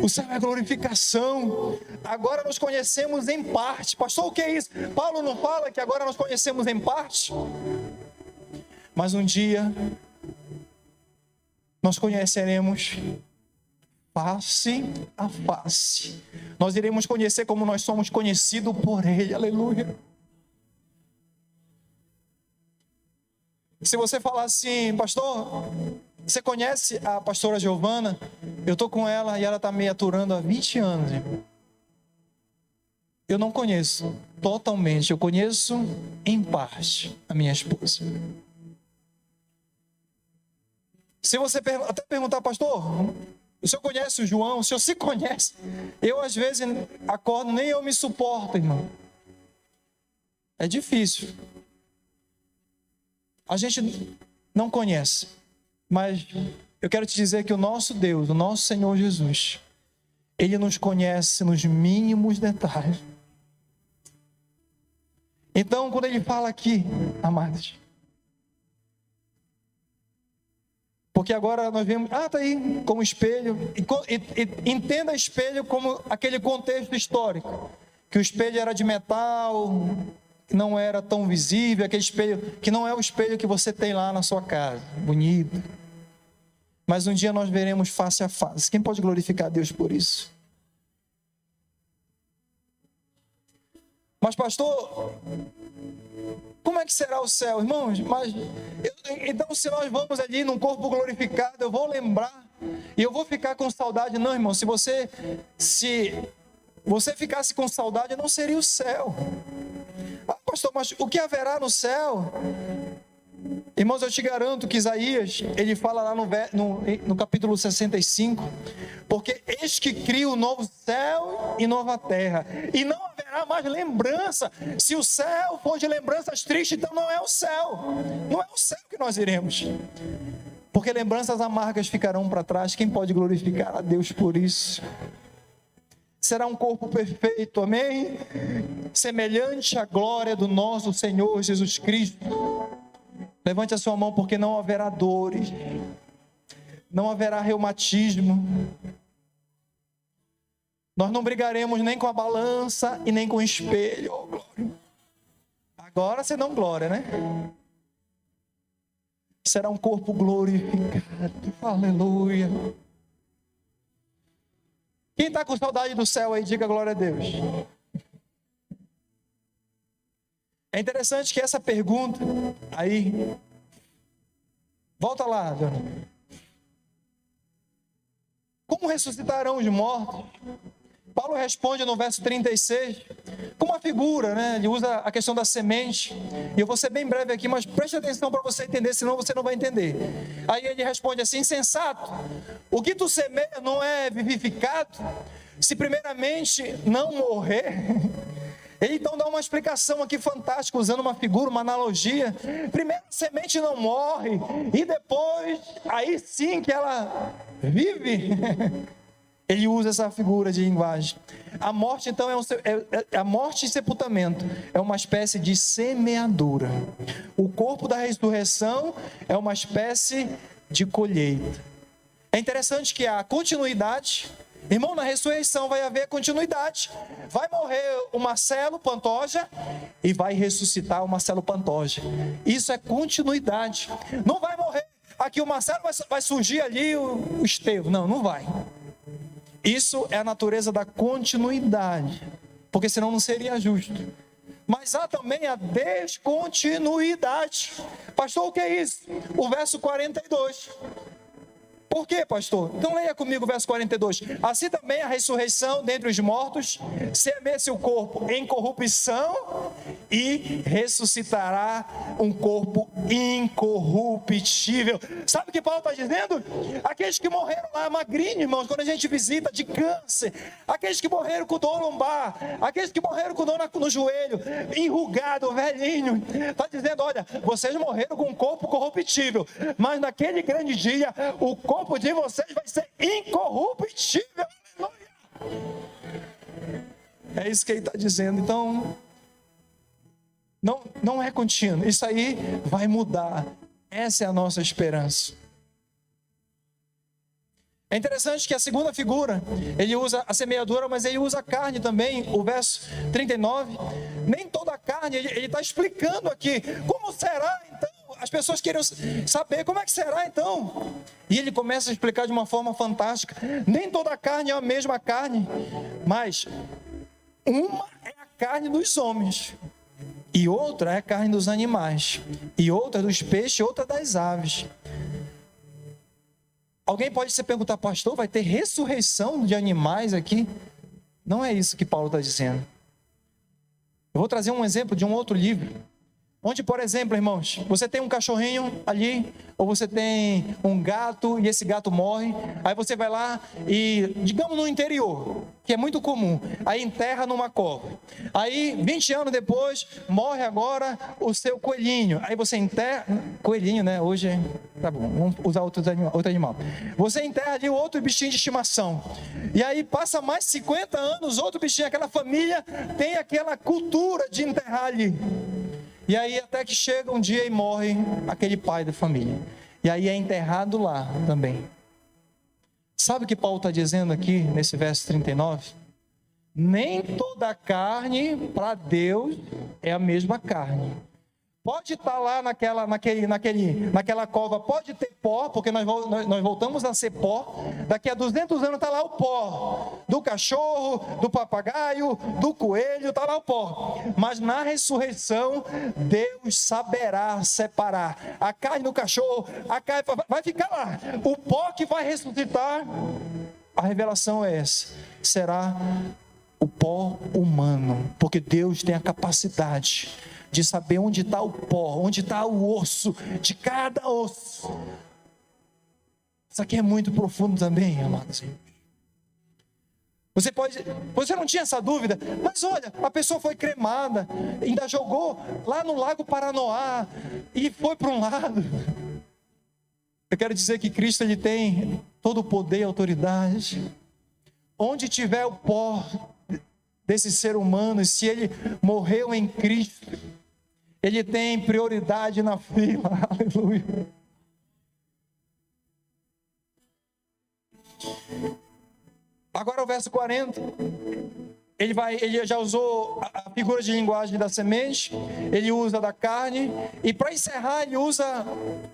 O céu é glorificação. Agora nós conhecemos em parte. Pastor, o que é isso? Paulo não fala que agora nós conhecemos em parte? Mas um dia nós conheceremos face a face. Nós iremos conhecer como nós somos conhecidos por Ele. Aleluia. Se você falar assim, pastor, você conhece a pastora Giovana? Eu estou com ela e ela está me aturando há 20 anos. Eu não conheço totalmente. Eu conheço em parte a minha esposa. Se você até perguntar, pastor, o senhor conhece o João? O senhor se conhece? Eu, às vezes, acordo, nem eu me suporto, irmão. É difícil. A gente não conhece, mas eu quero te dizer que o nosso Deus, o nosso Senhor Jesus, Ele nos conhece nos mínimos detalhes. Então, quando Ele fala aqui, amados, porque agora nós vemos, tá aí, como espelho, e entenda espelho como aquele contexto histórico, que o espelho era de metal, não era tão visível, aquele espelho que não é o espelho que você tem lá na sua casa, bonito. Mas um dia nós veremos face a face. Quem pode glorificar a Deus por isso? Mas pastor, como é que será o céu, irmãos? Então se nós vamos ali num corpo glorificado, eu vou lembrar e eu vou ficar com saudade? Não, irmão, se você ficasse com saudade, não seria o céu. Pastor, mas o que haverá no céu? Irmãos, eu te garanto que Isaías, ele fala lá no capítulo 65, porque eis que cria um novo céu e nova terra, e não haverá mais lembrança. Se o céu for de lembranças tristes, então não é o céu, não é o céu que nós iremos, porque lembranças amargas ficarão para trás. Quem pode glorificar a Deus por isso? Será um corpo perfeito, amém? Semelhante à glória do nosso Senhor Jesus Cristo. Levante a sua mão, porque não haverá dores, não haverá reumatismo. Nós não brigaremos nem com a balança e nem com o espelho. Oh, glória. Agora você não glória, né? Será um corpo glorificado. Aleluia. Quem está com saudade do céu aí, diga glória a Deus. É interessante que essa pergunta aí, volta lá, Dona. Como ressuscitarão os mortos? Paulo responde no verso 36, com uma figura, né? Ele usa a questão da semente. E eu vou ser bem breve aqui, mas preste atenção para você entender, senão você não vai entender. Aí ele responde assim: insensato, o que tu semeia não é vivificado, se primeiramente não morrer? Ele então dá uma explicação aqui fantástica, usando uma figura, uma analogia. Primeiro a semente não morre, e depois, aí sim que ela vive. Ele usa essa figura de linguagem. A morte, então, a morte e sepultamento é uma espécie de semeadura. O corpo da ressurreição é uma espécie de colheita. É interessante que há continuidade. Irmão, na ressurreição vai haver continuidade. Vai morrer o Marcelo Pantoja e vai ressuscitar o Marcelo Pantoja. Isso é continuidade. Não vai morrer aqui o Marcelo, vai surgir ali o Estevão. Não, não vai. Isso é a natureza da continuidade, porque senão não seria justo. Mas há também a descontinuidade. Pastor, o que é isso? O verso 42. Por quê, pastor? Então leia comigo o verso 42. Assim também a ressurreição dentre os mortos, semeia-se o corpo em corrupção e ressuscitará um corpo incorruptível. Sabe o que Paulo está dizendo? Aqueles que morreram lá magrinhos, irmãos, quando a gente visita, de câncer, aqueles que morreram com dor lombar, aqueles que morreram com dor no joelho, enrugado, velhinho, está dizendo: olha, vocês morreram com um corpo corruptível, mas naquele grande dia, o corpo de vocês vai ser incorruptível. Aleluia. É isso que ele está dizendo. Então, não é contínuo. Isso aí vai mudar. Essa é a nossa esperança. É interessante que a segunda figura, ele usa a semeadura, mas ele usa a carne também. O verso 39, nem toda a carne, ele está explicando aqui. Como será então? As pessoas queriam saber como é que será então. E ele começa a explicar de uma forma fantástica. Nem toda a carne é a mesma carne, mas uma é a carne dos homens, e outra é a carne dos animais, e outra dos peixes, e outra das aves. Alguém pode se perguntar: pastor, vai ter ressurreição de animais aqui? Não é isso que Paulo está dizendo. Eu vou trazer um exemplo de um outro livro. Onde, por exemplo, irmãos, você tem um cachorrinho ali, ou você tem um gato e esse gato morre, aí você vai lá e, digamos no interior, que é muito comum, aí enterra numa cova. Aí, 20 anos depois, morre agora o seu coelhinho. Aí você enterra, coelhinho, né? Hoje, tá bom, vamos usar outro animal. Você enterra ali outro bichinho de estimação. E aí passa mais 50 anos, outro bichinho, aquela família tem aquela cultura de enterrar ali. E aí até que chega um dia e morre aquele pai da família. E aí é enterrado lá também. Sabe o que Paulo está dizendo aqui nesse verso 39? Nem toda carne para Deus é a mesma carne. Pode estar lá naquela cova, pode ter pó, porque nós voltamos a ser pó. Daqui a 200 anos está lá o pó do cachorro, do papagaio, do coelho, está lá o pó. Mas na ressurreição, Deus saberá separar a carne do cachorro, a carne vai ficar lá. O pó que vai ressuscitar, a revelação é essa, será o pó humano, porque Deus tem a capacidade de saber onde está o pó, onde está o osso, de cada osso. Isso aqui é muito profundo também, amados. Você não tinha essa dúvida, mas olha, a pessoa foi cremada, ainda jogou lá no Lago Paranoá e foi para um lado. Eu quero dizer que Cristo, ele tem todo o poder e autoridade. Onde tiver o pó desse ser humano, se ele morreu em Cristo, ele tem prioridade na fila. Aleluia. Agora o verso 40. Ele já usou a figura de linguagem da semente, ele usa da carne, e para encerrar ele usa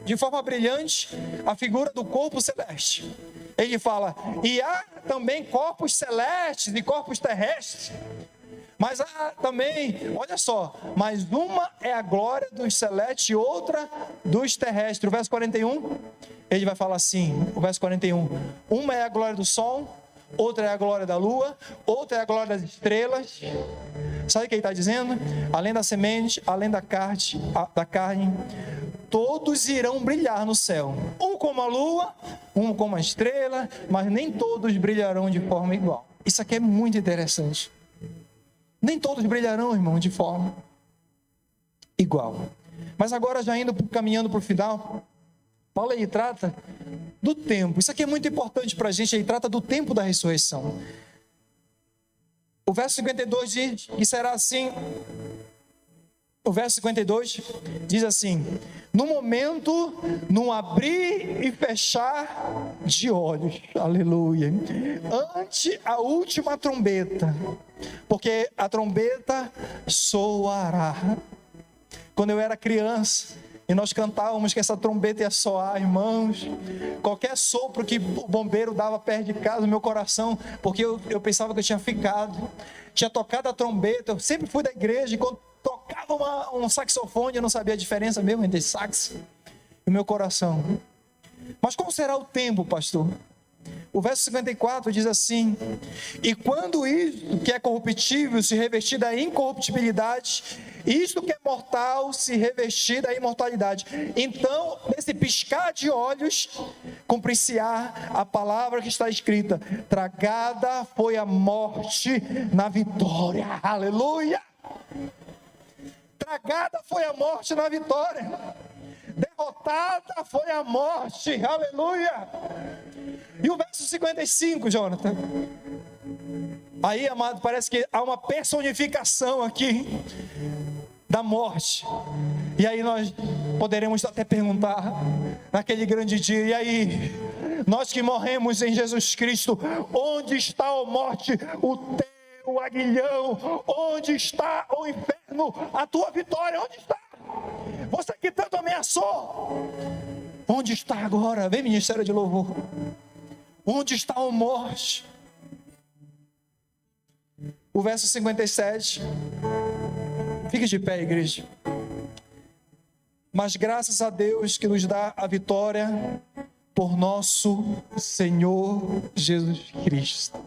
de forma brilhante a figura do corpo celeste. Ele fala, e há também corpos celestes e corpos terrestres. Mas há também, olha só, mas uma é a glória dos celestes e outra dos terrestres. O verso 41, ele vai falar assim, o verso 41, uma é a glória do sol, outra é a glória da lua, outra é a glória das estrelas. Sabe o que ele está dizendo? Além da semente, além da carne, todos irão brilhar no céu. Um como a lua, um como a estrela, mas nem todos brilharão de forma igual. Isso aqui é muito interessante. Nem todos brilharão, irmão, de forma igual. Mas agora, já caminhando para o final, Paulo, ele trata do tempo. Isso aqui é muito importante para a gente. Ele trata do tempo da ressurreição. O verso 52 diz que será assim. O verso 52 diz assim: no momento, num abrir e fechar de olhos, aleluia, ante a última trombeta, porque a trombeta soará. Quando eu era criança e nós cantávamos que essa trombeta ia soar, irmãos, qualquer sopro que o bombeiro dava perto de casa, no meu coração, porque eu pensava que eu tinha tocado a trombeta. Eu sempre fui da igreja e quando tocava um saxofone, eu não sabia a diferença mesmo entre sax e o meu coração. Mas como será o tempo, pastor? O verso 54 diz assim: e quando isto que é corruptível se revestir da incorruptibilidade, isto que é mortal se revestir da imortalidade, então nesse piscar de olhos cumprir-se-á a palavra que está escrita: tragada foi a morte na vitória. Aleluia! Tragada foi a morte na vitória. Derrotada foi a morte. Aleluia. E o verso 55, Jonathan. Aí, amado, parece que há uma personificação aqui da morte. E aí nós poderemos até perguntar naquele grande dia: e aí, nós que morremos em Jesus Cristo, onde está a morte, o aguilhão? Onde está o inferno, a tua vitória? Onde está? Você que tanto ameaçou, onde está agora? Vem, ministério de louvor. Onde está a morte? O verso 57. Fique de pé, igreja. Mas graças a Deus que nos dá a vitória por nosso Senhor Jesus Cristo.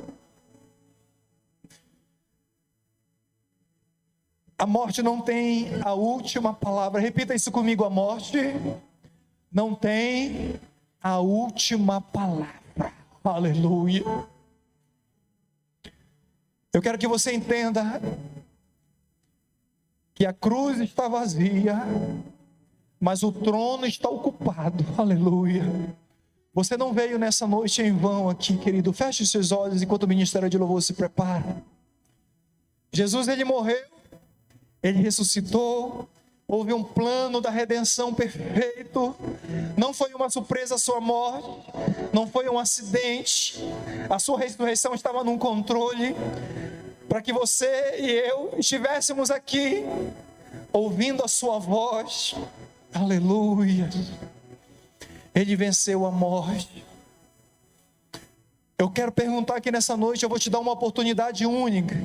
A morte não tem a última palavra. Repita isso comigo: a morte não tem a última palavra. Aleluia. Eu quero que você entenda que a cruz está vazia, mas o trono está ocupado. Aleluia. Você não veio nessa noite em vão aqui, querido. Feche os seus olhos enquanto o ministério de louvor se prepara. Jesus, ele morreu, ele ressuscitou. Houve um plano da redenção perfeito. Não foi uma surpresa a sua morte, não foi um acidente. A sua ressurreição estava num controle para que você e eu estivéssemos aqui ouvindo a sua voz. Aleluia. Ele venceu a morte. Eu quero perguntar aqui nessa noite, eu vou te dar uma oportunidade única.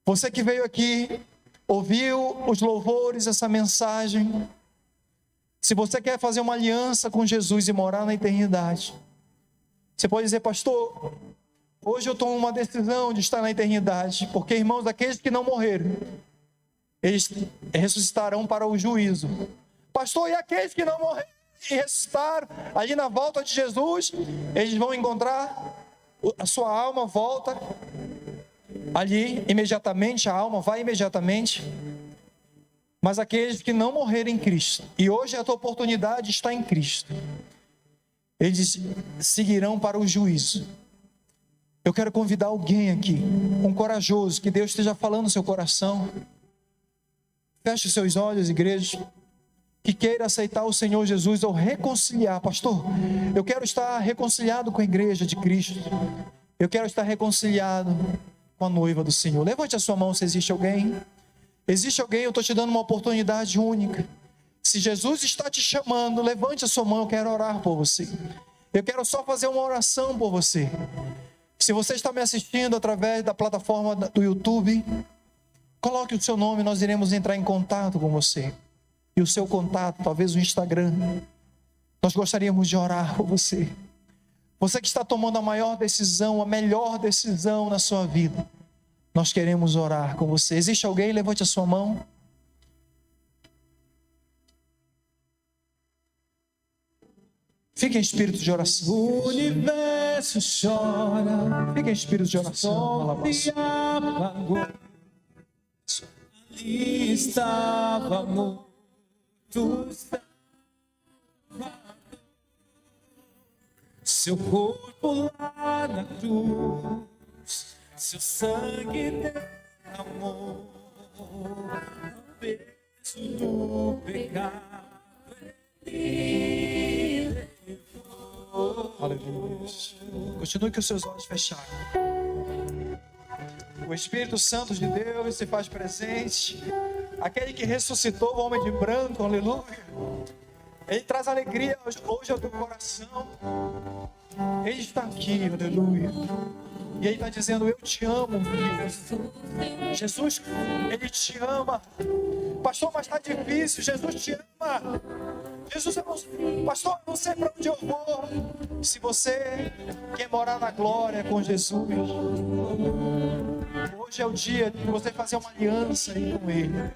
Você que veio aqui, ouviu os louvores, essa mensagem. Se você quer fazer uma aliança com Jesus e morar na eternidade, você pode dizer: pastor, hoje eu tomo uma decisão de estar na eternidade, porque, irmãos, aqueles que não morreram, eles ressuscitarão para o juízo. Pastor, e aqueles que não morreram e ressuscitaram, ali na volta de Jesus, eles vão encontrar, a sua alma volta ali imediatamente, a alma vai imediatamente. Mas aqueles que não morreram em Cristo, e hoje a tua oportunidade está em Cristo, eles seguirão para o juízo. Eu quero convidar alguém aqui, um corajoso, que Deus esteja falando no seu coração. Feche os seus olhos, igreja, que queira aceitar o Senhor Jesus ou reconciliar. Pastor, eu quero estar reconciliado com a igreja de Cristo. Eu quero estar reconciliado com a noiva do Senhor. Levante a sua mão se existe alguém. Existe alguém? Eu estou te dando uma oportunidade única. Se Jesus está te chamando, levante a sua mão, eu quero orar por você. Eu quero só fazer uma oração por você. Se você está me assistindo através da plataforma do YouTube, coloque o seu nome, nós iremos entrar em contato com você. E o seu contato, talvez o Instagram. Nós gostaríamos de orar por você. Você que está tomando a maior decisão, a melhor decisão na sua vida, nós queremos orar com você. Existe alguém? Levante a sua mão. Fique em espírito de oração. O universo chora. Fique em espírito de oração. Se apagou. Ali estava morto. Seu corpo lá na cruz, seu sangue derramou, o peso do pecado ele levou. Aleluia. Continue com os seus olhos fechados. O Espírito Santo de Deus se faz presente. Aquele que ressuscitou o homem de branco, aleluia. Ele traz alegria hoje ao teu coração. Ele está aqui, aleluia. E Ele está dizendo: eu te amo, filho. Jesus, Ele te ama. Pastor, mas está difícil. Jesus te ama. Jesus, pastor, eu não sei para onde eu vou. Se você quer morar na glória com Jesus, hoje é o dia de você fazer uma aliança aí com Ele.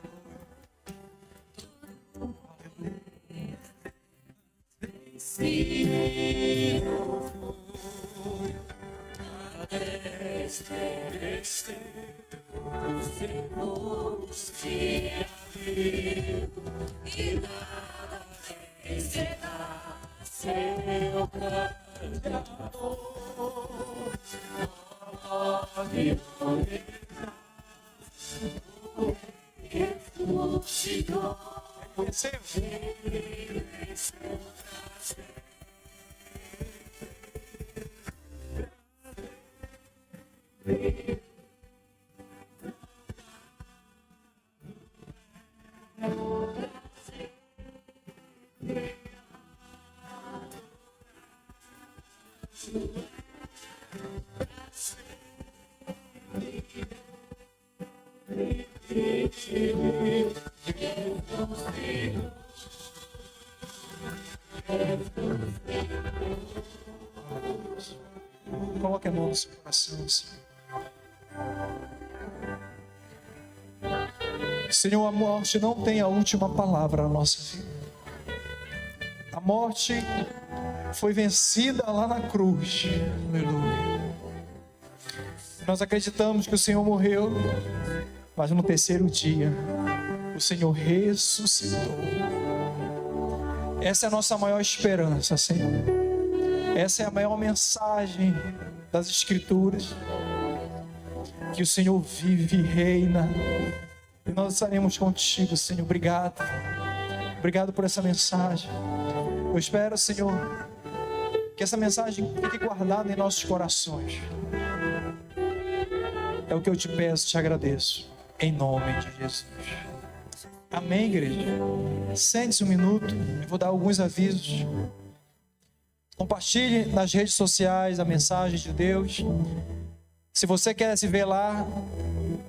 Coloque a mão no seu coração, Senhor. Senhor, a morte não tem a última palavra na nossa vida. A morte foi vencida lá na cruz. Aleluia. Nós acreditamos que o Senhor morreu, mas no terceiro dia o Senhor ressuscitou. Essa é a nossa maior esperança, Senhor. Essa é a maior mensagem das Escrituras. Que o Senhor vive e reina. E nós estaremos contigo, Senhor. Obrigado. Obrigado por essa mensagem. Eu espero, Senhor, que essa mensagem fique guardada em nossos corações. É o que eu te peço, te agradeço. Em nome de Jesus. Amém, igreja? Sente-se um minuto. Eu vou dar alguns avisos. Compartilhe nas redes sociais a mensagem de Deus. Se você quer se ver lá,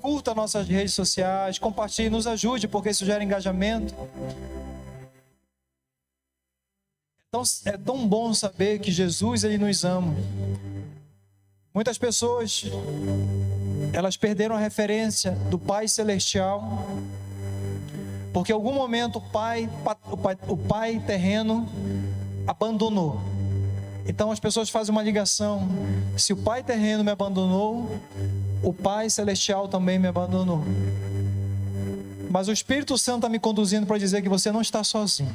curta nossas redes sociais, compartilhe, nos ajude, porque isso gera engajamento. Então, é tão bom saber que Jesus, Ele nos ama. Muitas pessoas, elas perderam a referência do Pai Celestial, porque em algum momento o Pai terreno abandonou. Então as pessoas fazem uma ligação: se o Pai terreno me abandonou, o Pai Celestial também me abandonou. Mas o Espírito Santo está me conduzindo para dizer que você não está sozinho.